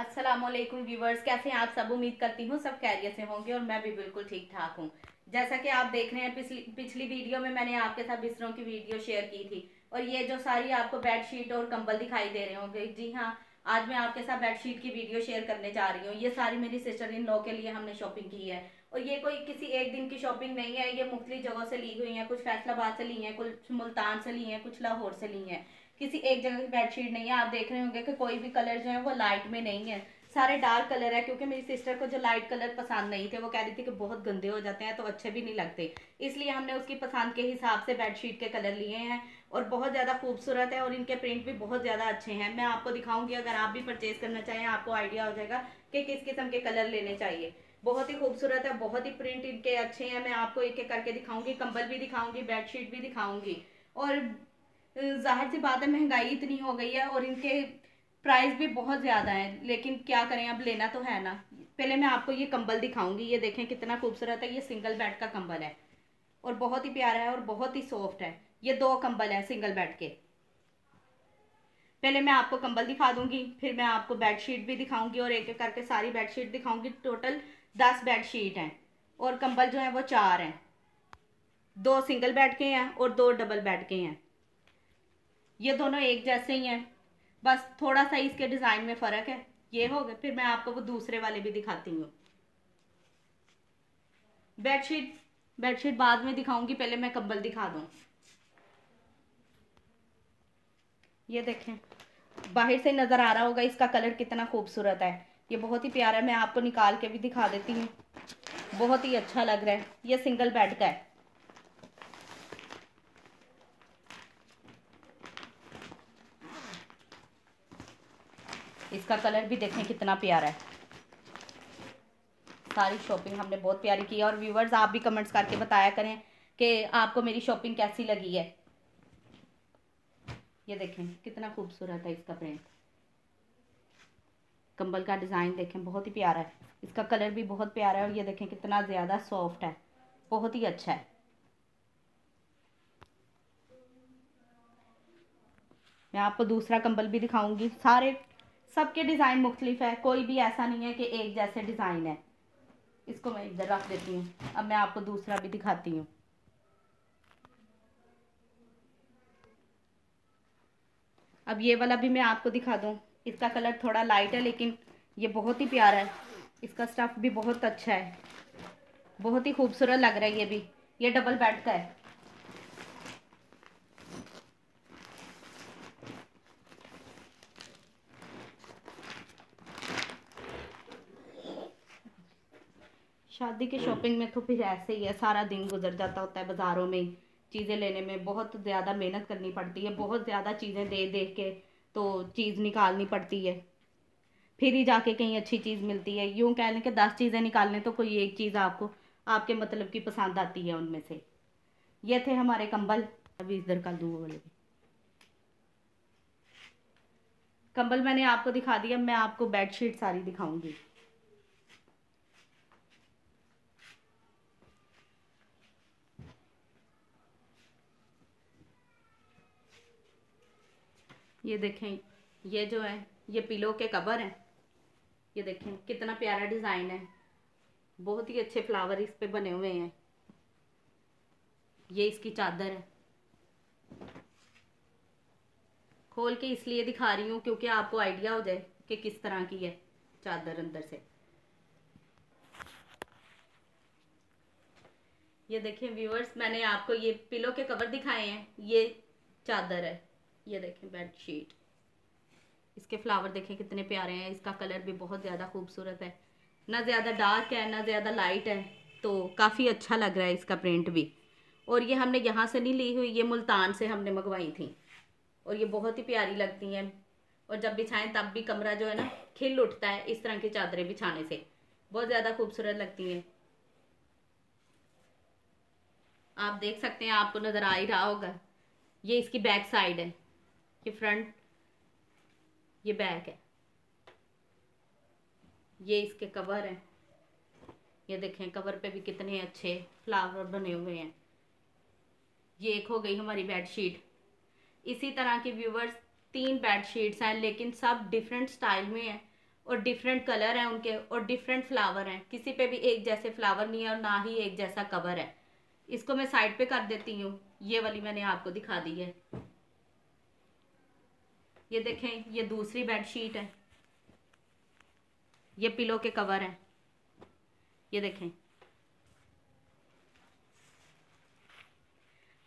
अस्सलामुअलैकुम व्यूवर्स, कैसे हैं आप सब। उम्मीद करती हूँ सब खैरियत से होंगे और मैं भी बिल्कुल ठीक ठाक हूँ। जैसा कि आप देख रहे हैं, पिछली वीडियो में मैंने आपके साथ बिस्तरों की वीडियो शेयर की थी और ये जो सारी आपको बेडशीट और कंबल दिखाई दे रहे होंगे, जी हाँ, आज मैं आपके साथ बेडशीट की वीडियो शेयर करने जा रही हूँ। ये सारी मेरी सिस्टर इन लॉ के लिए हमने शॉपिंग की है और ये कोई किसी एक दिन की शॉपिंग नहीं है। ये मुख्तलिफ जगहों से ली हुई है, कुछ फैसलाबाद से ली है, कुछ मुल्तान से ली है, कुछ लाहौर से ली है। किसी एक जगह की बेडशीट नहीं है। आप देख रहे होंगे कि कोई भी कलर जो है वो लाइट में नहीं है, सारे डार्क कलर है। क्योंकि मेरी सिस्टर को जो लाइट कलर पसंद नहीं थे, वो कह रही थी कि बहुत गंदे हो जाते हैं तो अच्छे भी नहीं लगते, इसलिए हमने उसकी पसंद के हिसाब से बेडशीट के कलर लिए हैं और बहुत ज़्यादा खूबसूरत है और इनके प्रिंट भी बहुत ज़्यादा अच्छे हैं। मैं आपको दिखाऊंगी, अगर आप भी परचेज करना चाहें आपको आइडिया हो जाएगा कि किस किस्म के कलर लेने चाहिए। बहुत ही खूबसूरत है, बहुत ही प्रिंट इनके अच्छे हैं। मैं आपको एक एक करके दिखाऊंगी, कंबल भी दिखाऊंगी, बेडशीट भी दिखाऊंगी। और जाहिर सी बात है, महंगाई इतनी हो गई है और इनके प्राइस भी बहुत ज़्यादा है, लेकिन क्या करें, अब लेना तो है ना। पहले मैं आपको ये कंबल दिखाऊंगी। ये देखें कितना खूबसूरत है। ये सिंगल बेड का कंबल है और बहुत ही प्यारा है और बहुत ही सॉफ्ट है। ये दो कंबल है सिंगल बेड के। पहले मैं आपको कंबल दिखा दूंगी, फिर मैं आपको बेडशीट भी दिखाऊंगी और एक एक करके सारी बेडशीट दिखाऊंगी। टोटल 10 बेडशीट हैं और कंबल जो है वो 4 हैं। 2 सिंगल बेड के हैं और 2 डबल बेड के हैं। ये दोनों एक जैसे ही हैं, बस थोड़ा सा इसके डिज़ाइन में फ़र्क है। ये हो गए, फिर मैं आपको वो दूसरे वाले भी दिखाती हूँ। बेडशीट बेडशीट बाद में दिखाऊंगी, पहले मैं कंबल दिखा दूँ। ये देखें, बाहर से नज़र आ रहा होगा इसका कलर कितना खूबसूरत है। ये बहुत ही प्यारा है। मैं आपको निकाल के भी दिखा देती हूँ, बहुत ही अच्छा लग रहा है। ये सिंगल बेड का है। इसका कलर भी देखें कितना प्यारा है। सारी शॉपिंग हमने बहुत प्यारी की है और व्यूवर्स आप भी कमेंट्स करके बताया करें कि आपको मेरी शॉपिंग कैसी लगी है। ये देखें कितना खूबसूरत है इसका प्रिंट। कंबल का डिज़ाइन देखें बहुत ही प्यारा है। इसका कलर भी बहुत प्यारा है और ये देखें कितना ज़्यादा सॉफ्ट है, बहुत ही अच्छा है। मैं आपको दूसरा कंबल भी दिखाऊंगी। सारे सबके डिज़ाइन मुख्तलिफ है, कोई भी ऐसा नहीं है कि एक जैसे डिज़ाइन है। इसको मैं इधर रख देती हूँ। अब मैं आपको दूसरा भी दिखाती हूँ। अब ये वाला भी मैं आपको दिखा दूँ। इसका कलर थोड़ा लाइट है लेकिन ये बहुत ही प्यारा है। इसका स्टफ़ भी बहुत अच्छा है, बहुत ही खूबसूरत लग रहा है ये भी। ये डबल बेड का है। शादी की शॉपिंग में तो फिर ऐसे ही है, सारा दिन गुजर जाता होता है बाज़ारों में। चीज़ें लेने में बहुत ज़्यादा मेहनत करनी पड़ती है, बहुत ज़्यादा चीज़ें देख देख के तो चीज़ निकालनी पड़ती है, फिर ही जाके कहीं अच्छी चीज़ मिलती है। यूँ कह लें कि 10 चीज़ें निकालने तो कोई एक चीज़ आपको आपके मतलब की पसंद आती है उनमें से। ये थे हमारे कंबल। अभी इधर कर दूँ वो वाले भी। कंबल मैंने आपको दिखा दिया, मैं आपको बेडशीट सारी दिखाऊंगी। ये देखें, ये जो है ये पिलो के कवर हैं। ये देखें कितना प्यारा डिज़ाइन है, बहुत ही अच्छे फ्लावर इस पे बने हुए हैं। ये इसकी चादर है। खोल के इसलिए दिखा रही हूँ क्योंकि आपको आइडिया हो जाए कि किस तरह की है चादर अंदर से। ये देखें व्यूअर्स, मैंने आपको ये पिलो के कवर दिखाए हैं, ये चादर है। ये देखें बेडशीट, इसके फ्लावर देखें कितने प्यारे हैं। इसका कलर भी बहुत ज़्यादा खूबसूरत है, ना ज़्यादा डार्क है ना ज़्यादा लाइट है, तो काफ़ी अच्छा लग रहा है इसका प्रिंट भी। और ये हमने यहाँ से नहीं ली हुई, ये मुल्तान से हमने मंगवाई थी और ये बहुत ही प्यारी लगती हैं। और जब बिछाएं तब भी कमरा जो है ना खिल उठता है, इस तरह की चादरें बिछाने से बहुत ज़्यादा खूबसूरत लगती हैं। आप देख सकते हैं, आपको नज़र आ ही रहा होगा। ये इसकी बैक साइड है, ये फ्रंट, ये बैक है। ये इसके कवर हैं। ये देखें कवर पे भी कितने अच्छे फ्लावर बने हुए हैं। ये एक हो गई हमारी बेडशीट। इसी तरह की व्यूवर्स 3 बेडशीट्स हैं लेकिन सब डिफरेंट स्टाइल में हैं और डिफरेंट कलर हैं उनके और डिफरेंट फ्लावर हैं, किसी पे भी एक जैसे फ्लावर नहीं है और ना ही एक जैसा कवर है। इसको मैं साइड पे कर देती हूँ। ये वाली मैंने आपको दिखा दी है। ये देखें, ये दूसरी बेडशीट है, ये पिलो के कवर हैं, ये देखें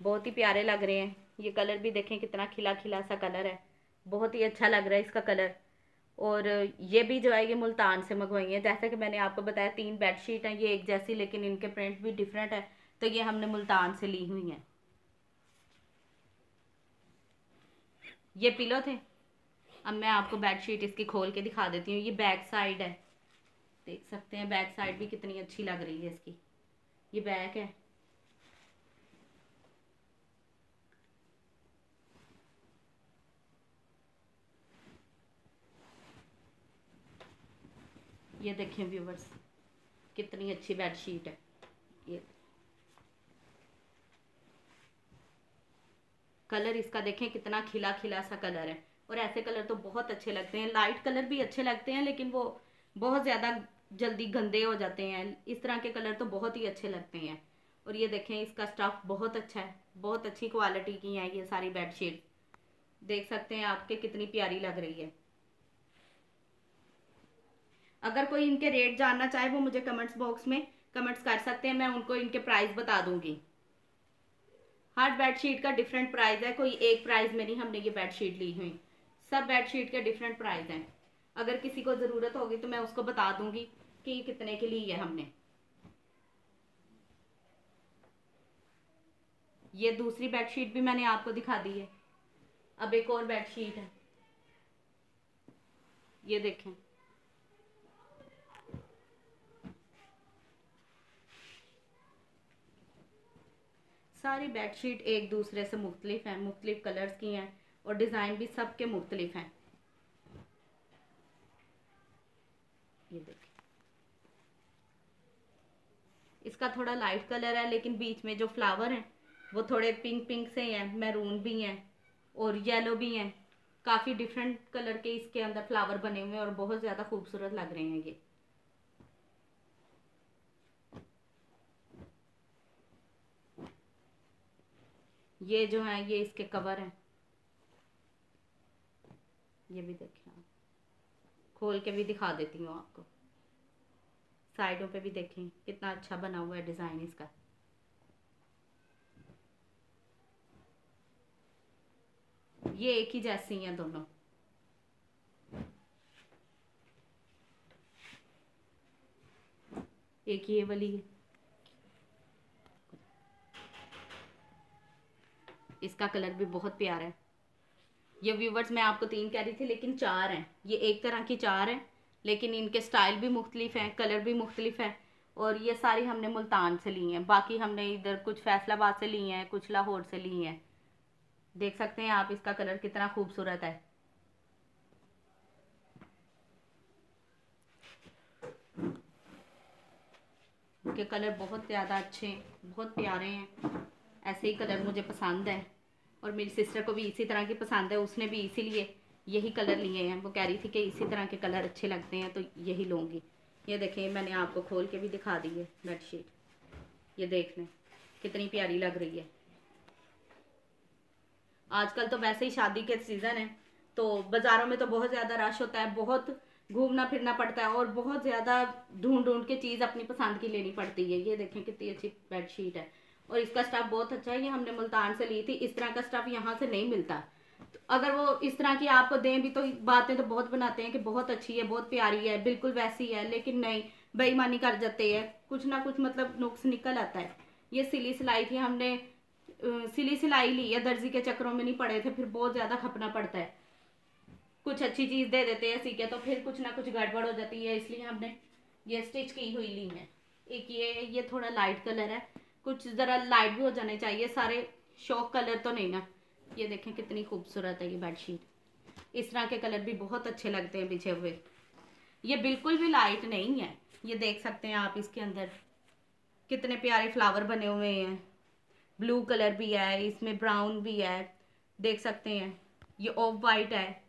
बहुत ही प्यारे लग रहे हैं। ये कलर भी देखें कितना खिला खिला सा कलर है, बहुत ही अच्छा लग रहा है इसका कलर। और ये भी जो है ये मुल्तान से मंगवाई है। जैसा कि मैंने आपको बताया 3 बेडशीट हैं, ये एक जैसी लेकिन इनके प्रिंट भी डिफरेंट है, तो ये हमने मुल्तान से ली हुई हैं। ये पिलो थे। अब मैं आपको बेडशीट इसकी खोल के दिखा देती हूँ। ये बैक साइड है, देख सकते हैं बैक साइड भी कितनी अच्छी लग रही है इसकी। ये बैक है, ये देखें व्यूवर्स कितनी अच्छी बेडशीट है। ये कलर इसका देखें कितना खिला खिला सा कलर है। और ऐसे कलर तो बहुत अच्छे लगते हैं, लाइट कलर भी अच्छे लगते हैं लेकिन वो बहुत ज़्यादा जल्दी गंदे हो जाते हैं। इस तरह के कलर तो बहुत ही अच्छे लगते हैं। और ये देखें इसका स्टफ बहुत अच्छा है, बहुत अच्छी क्वालिटी की है ये सारी बेडशीट। देख सकते हैं आपके कितनी प्यारी लग रही है। अगर कोई इनके रेट जानना चाहे वो मुझे कमेंट्स बॉक्स में कमेंट्स कर सकते हैं, मैं उनको इनके प्राइस बता दूंगी। हर बेडशीट का डिफरेंट प्राइस है, कोई एक प्राइस में नहीं हमने ये बेडशीट ली हुई, सब बेडशीट के डिफरेंट प्राइस हैं। अगर किसी को ज़रूरत होगी तो मैं उसको बता दूंगी कि ये कितने की ली है हमने। ये दूसरी बेडशीट भी मैंने आपको दिखा दी है। अब एक और बेडशीट है, ये देखें सारी बेडशीट एक दूसरे से मुख्तलिफ हैं, मुख्तलिफ कलर्स की हैं और डिज़ाइन भी सबके मुख्तलिफ हैं। ये देखिए इसका थोड़ा लाइट कलर है लेकिन बीच में जो फ्लावर हैं वो थोड़े पिंक पिंक से हैं, मैरून भी हैं और येलो भी हैं। काफ़ी डिफरेंट कलर के इसके अंदर फ्लावर बने हुए हैं और बहुत ज़्यादा खूबसूरत लग रहे हैं ये जो है ये इसके कवर हैं। ये भी देखें आप, खोल के भी दिखा देती हूँ आपको। साइडों पे भी देखें कितना अच्छा बना हुआ है डिज़ाइन इसका। ये एक ही जैसी हैं दोनों। एक ये वाली है, इसका कलर भी बहुत प्यारा है। ये व्यूवर्स मैं आपको 3 कह रही थी लेकिन 4 हैं, ये एक तरह की 4 हैं लेकिन इनके स्टाइल भी मुख्तलिफ हैं, कलर भी मुख्तलिफ है। और ये सारी हमने मुल्तान से ली हैं, बाकी हमने इधर कुछ फैसलाबाद से ली हैं, कुछ लाहौर से ली हैं। देख सकते हैं आप इसका कलर कितना खूबसूरत है। इनके कलर बहुत ज़्यादा अच्छे हैं, बहुत प्यारे हैं। ऐसे ही कलर मुझे पसंद है और मेरी सिस्टर को भी इसी तरह की पसंद है, उसने भी इसीलिए यही कलर लिए हैं। वो कह रही थी कि इसी तरह के कलर अच्छे लगते हैं तो यही लूँगी। ये देखें मैंने आपको खोल के भी दिखा दी है बेडशीट, ये देख लें कितनी प्यारी लग रही है। आजकल तो वैसे ही शादी के सीज़न है तो बाज़ारों में तो बहुत ज़्यादा रश होता है, बहुत घूमना फिरना पड़ता है और बहुत ज़्यादा ढूंढ ढूंढ के चीज़ अपनी पसंद की लेनी पड़ती है। ये देखें कितनी अच्छी बेडशीट है और इसका स्टफ़ बहुत अच्छा है। ये हमने मुल्तान से ली थी, इस तरह का स्टफ़ यहाँ से नहीं मिलता। तो अगर वो इस तरह की आपको दें भी तो बातें तो बहुत बनाते हैं कि बहुत अच्छी है, बहुत प्यारी है, बिल्कुल वैसी है, लेकिन नहीं, बेईमानी कर जाते हैं, कुछ ना कुछ मतलब नुक्स निकल आता है। ये सिली सिलाई थी, हमने सिली सिलाई ली है, दर्जी के चक्रों में नहीं पड़े थे, फिर बहुत ज़्यादा खपना पड़ता है। कुछ अच्छी चीज़ दे देते हैं सीखे तो फिर कुछ ना कुछ गड़बड़ हो जाती है, इसलिए हमने ये स्टिच की हुई ली है। एक ये थोड़ा लाइट कलर है, कुछ ज़रा लाइट भी हो जाने चाहिए, सारे शौक कलर तो नहीं ना। ये देखें कितनी खूबसूरत है ये बेडशीट, इस तरह के कलर भी बहुत अच्छे लगते हैं बिछे हुए। ये बिल्कुल भी लाइट नहीं है, ये देख सकते हैं आप इसके अंदर कितने प्यारे फ्लावर बने हुए हैं। ब्लू कलर भी है इसमें, ब्राउन भी है, देख सकते हैं। ये ऑफ वाइट है,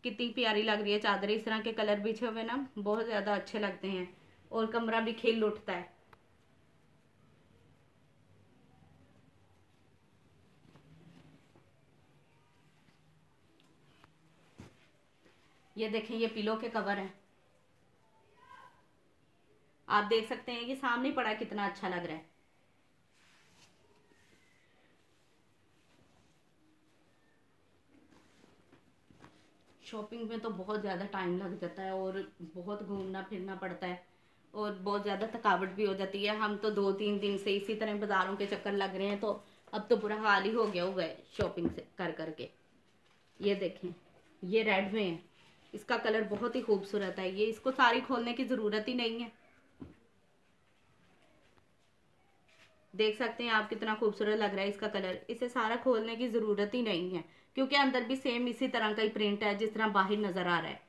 कितनी प्यारी लग रही है चादर। इस तरह के कलर बिछे हुए ना बहुत ज़्यादा अच्छे लगते हैं और कमरा भी खिल उठता है। ये देखें, ये पिलो के कवर हैं। आप देख सकते हैं कि सामने पड़ा कितना अच्छा लग रहा है। शॉपिंग में तो बहुत ज़्यादा टाइम लग जाता है और बहुत घूमना फिरना पड़ता है और बहुत ज़्यादा थकावट भी हो जाती है। हम तो 2-3 दिन से इसी तरह बाज़ारों के चक्कर लग रहे हैं, तो अब तो बुरा हाल ही हो गया हुआ है शॉपिंग से कर करके। ये देखें, ये रेड में है, इसका कलर बहुत ही खूबसूरत है। ये इसको सारी खोलने की ज़रूरत ही नहीं है। देख सकते हैं आप कितना खूबसूरत लग रहा है इसका कलर। इसे सारा खोलने की ज़रूरत ही नहीं है क्योंकि अंदर भी सेम इसी तरह का ही प्रिंट है जिस तरह बाहर नज़र आ रहा है।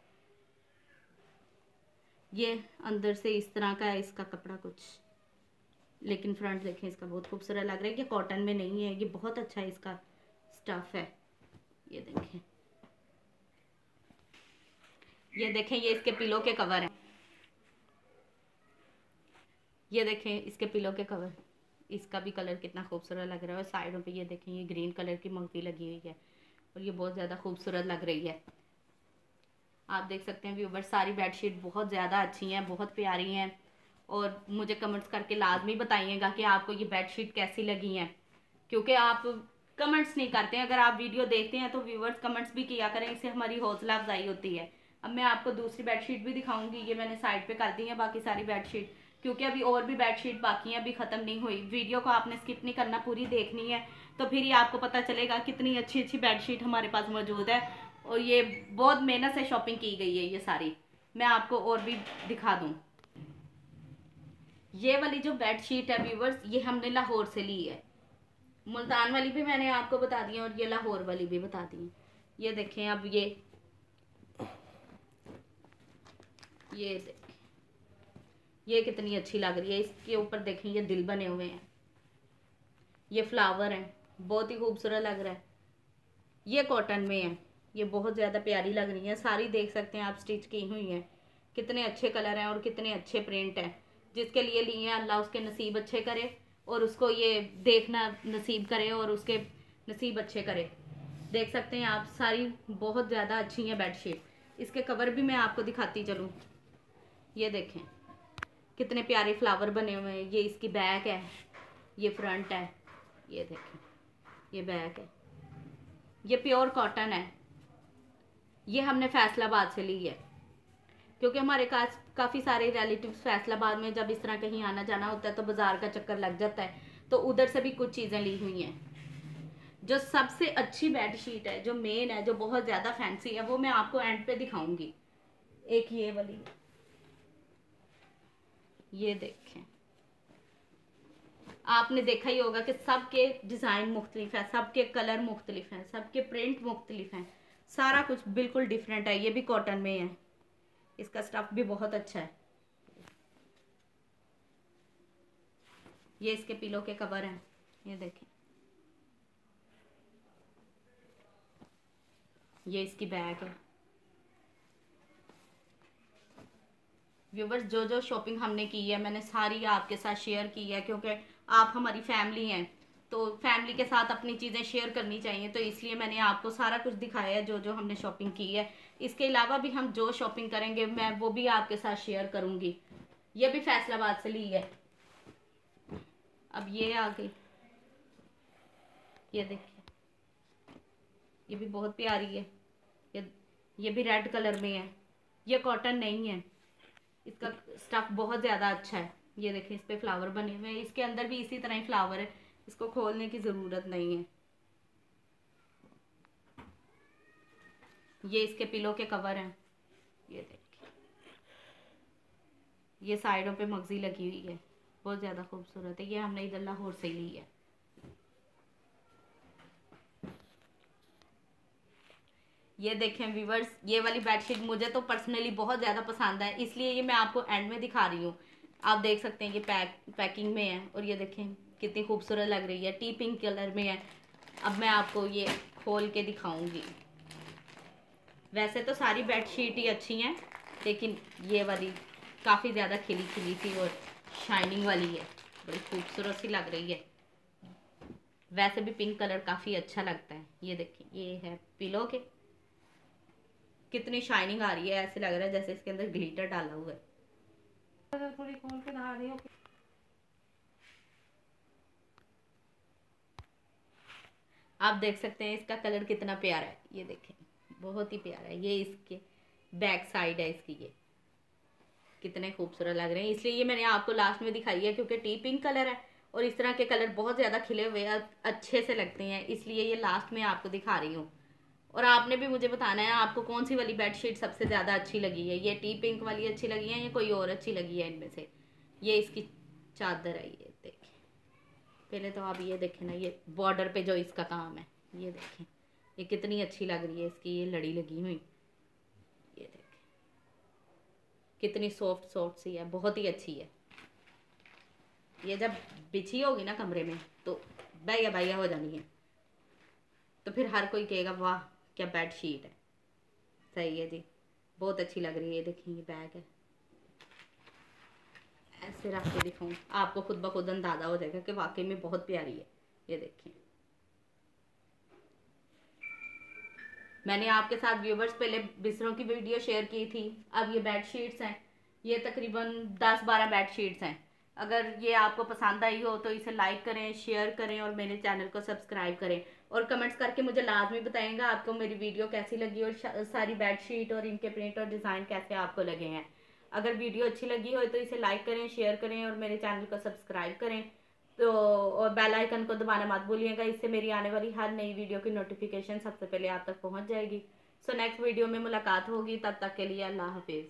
ये अंदर से इस तरह का है इसका कपड़ा कुछ, लेकिन फ्रंट देखें इसका बहुत खूबसूरत लग रहा है। ये कॉटन में नहीं है, ये बहुत अच्छा है इसका स्टफ है। ये देखें, ये देखें, ये इसके पिलो के कवर हैं। ये देखें इसके पिलो के कवर, इसका भी कलर कितना खूबसूरत लग रहा है। और साइडों पे ये देखें, ये ग्रीन कलर की मोती लगी हुई है और ये बहुत ज़्यादा खूबसूरत लग रही है। आप देख सकते हैं व्यूवर, सारी बेडशीट बहुत ज़्यादा अच्छी हैं, बहुत प्यारी हैं। और मुझे कमेंट्स करके लाजमी बताइएगा कि आपको ये बेडशीट कैसी लगी हैं, क्योंकि आप कमेंट्स नहीं करते हैं। अगर आप वीडियो देखते हैं तो व्यूवर्स कमेंट्स भी किया करें, इससे हमारी हौसला अफजाई होती है। अब मैं आपको दूसरी बेडशीट भी दिखाऊंगी। ये मैंने साइड पे कर दी है बाकी सारी बेडशीट, क्योंकि अभी और भी बेडशीट बाकी हैं, अभी ख़त्म नहीं हुई। वीडियो को आपने स्किप नहीं करना, पूरी देखनी है, तो फिर ही आपको पता चलेगा कितनी अच्छी अच्छी बेडशीट हमारे पास मौजूद है। और ये बहुत मेहनत से शॉपिंग की गई है। ये सारी मैं आपको और भी दिखा दूँ। ये वाली जो बेडशीट है व्यूवर्स, ये हमने लाहौर से ली है। मुल्तान वाली भी मैंने आपको बता दी है और ये लाहौर वाली भी बता दी है। ये देखें, अब ये देखें, ये कितनी अच्छी लग रही है। इसके ऊपर देखें, ये दिल बने हुए हैं, ये फ्लावर हैं, बहुत ही खूबसूरत लग रहा है। ये कॉटन में है, ये बहुत ज़्यादा प्यारी लग रही है। सारी देख सकते हैं आप स्टिच की हुई हैं, कितने अच्छे कलर हैं और कितने अच्छे प्रिंट हैं। जिसके लिए लिए हैं अल्लाह उसके नसीब अच्छे करे और उसको ये देखना नसीब करे और उसके नसीब अच्छे करे। देख सकते हैं आप, सारी बहुत ज़्यादा अच्छी हैं बेडशीट। इसके कवर भी मैं आपको दिखाती चलूँ। ये देखें कितने प्यारे फ्लावर बने हुए हैं। ये इसकी बैक है, ये फ्रंट है। ये देखें, ये बैक है, ये प्योर कॉटन है। ये हमने फैसलाबाद से ली है क्योंकि हमारे पास काफ़ी सारे रिलेटिव्स फैसलाबाद में जब इस तरह कहीं आना जाना होता है तो बाज़ार का चक्कर लग जाता है, तो उधर से भी कुछ चीज़ें ली हुई हैं। जो सबसे अच्छी बेडशीट है, जो मेन है, जो बहुत ज़्यादा फैंसी है, वो मैं आपको एंड पे दिखाऊंगी। एक ये वाली, ये देखें, आपने देखा ही होगा कि सबके डिज़ाइन मुख्तलिफ है, सबके कलर मुख्तलिफ हैं, सबके प्रिंट मुख्तलिफ हैं, सारा कुछ बिल्कुल डिफरेंट है। ये भी कॉटन में है, इसका स्टफ भी बहुत अच्छा है। ये इसके पिलो के कवर हैं, ये देखें, ये इसकी बैग है। व्यूवर्स, जो जो शॉपिंग हमने की है मैंने सारी आपके साथ शेयर की है, क्योंकि आप हमारी फैमिली हैं, तो फैमिली के साथ अपनी चीज़ें शेयर करनी चाहिए, तो इसलिए मैंने आपको सारा कुछ दिखाया है जो जो हमने शॉपिंग की है। इसके अलावा भी हम जो शॉपिंग करेंगे मैं वो भी आपके साथ शेयर करूँगी। ये भी फैसलाबाद से ली है। अब ये आ गई, ये देखिए, ये भी बहुत प्यारी है। ये भी रेड कलर में है, ये कॉटन नहीं है, इसका स्टफ बहुत ज़्यादा अच्छा है। ये देखें, इस पे फ्लावर बने हुए हैं, इसके अंदर भी इसी तरह ही फ्लावर है, इसको खोलने की ज़रूरत नहीं है। ये इसके पिलो के कवर हैं, ये देखिए, ये साइडों पे मगजी लगी हुई है, बहुत ज़्यादा खूबसूरत है। ये हमने इधर लाहौर से ली है। ये देखें व्यूवर्स, ये वाली बेडशीट मुझे तो पर्सनली बहुत ज़्यादा पसंद है, इसलिए ये मैं आपको एंड में दिखा रही हूँ। आप देख सकते हैं ये पैकिंग में है और ये देखें कितनी खूबसूरत लग रही है, टी पिंक कलर में है। अब मैं आपको ये खोल के दिखाऊंगी। वैसे तो सारी बेडशीट ही अच्छी हैं, लेकिन ये वाली काफ़ी ज़्यादा खिली खिली सी और शाइनिंग वाली है, बड़ी खूबसूरत सी लग रही है। वैसे भी पिंक कलर काफ़ी अच्छा लगता है। ये देखिए, ये है पिलो के, कितनी शाइनिंग आ रही है, ऐसे लग रहा है जैसे इसके अंदर ग्लिटर डाला हुआ है। थोड़ी खोल के दिखा रही हो। आप देख सकते हैं इसका कलर कितना प्यारा है, ये देखें बहुत ही प्यारा है। ये इसके बैक साइड है इसकी, ये कितने खूबसूरत लग रहे हैं, इसलिए ये मैंने आपको लास्ट में दिखाई है, क्योंकि टी पिंक कलर है और इस तरह के कलर बहुत ज़्यादा खिले हुए अच्छे से लगते हैं, इसलिए ये लास्ट में आपको दिखा रही हूँ। और आपने भी मुझे बताना है आपको कौन सी वाली बेडशीट सबसे ज़्यादा अच्छी लगी है, ये टी पिंक वाली अच्छी लगी है या कोई और अच्छी लगी है इनमें से। ये इसकी चादर है, ये देखिए। पहले तो आप ये देखें ना, ये बॉर्डर पे जो इसका काम है, ये देखें ये कितनी अच्छी लग रही है, इसकी ये लड़ी लगी हुई, ये देखें कितनी सॉफ्ट सॉफ्ट सी है, बहुत ही अच्छी है। ये जब बिछी होगी ना कमरे में तो बैया बैया हो जानी है, तो फिर हर कोई कहेगा वाह क्या बेड शीट है। सही है जी, बहुत अच्छी लग रही है। ये देखिए ये बैग है, ऐसे रख के दिखाऊं आपको खुद ब खुद अंदाजा हो जाएगा कि वाकई में बहुत प्यारी है। ये देखिए, मैंने आपके साथ व्यूवर्स पहले बिस्तरों की वीडियो शेयर की थी, अब ये बेड शीट्स हैं, ये तकरीबन 10-12 बेड शीट्स हैं। अगर ये आपको पसंद आई हो तो इसे लाइक करें, शेयर करें और मेरे चैनल को सब्सक्राइब करें, और कमेंट्स करके मुझे लाजमी बताएंगा आपको मेरी वीडियो कैसी लगी और सारी बेड शीट और इनके प्रिंट और डिज़ाइन कैसे आपको लगे हैं। अगर वीडियो अच्छी लगी हो तो इसे लाइक करें, शेयर करें और मेरे चैनल को सब्सक्राइब करें, तो और बेल आइकन को दबाना मत भूलिएगा, इससे मेरी आने वाली हर नई वीडियो की नोटिफिकेशन सबसे पहले आप तक पहुंच जाएगी। सो नेक्स्ट वीडियो में मुलाकात होगी, तब तक के लिए अल्लाह हाफिज़।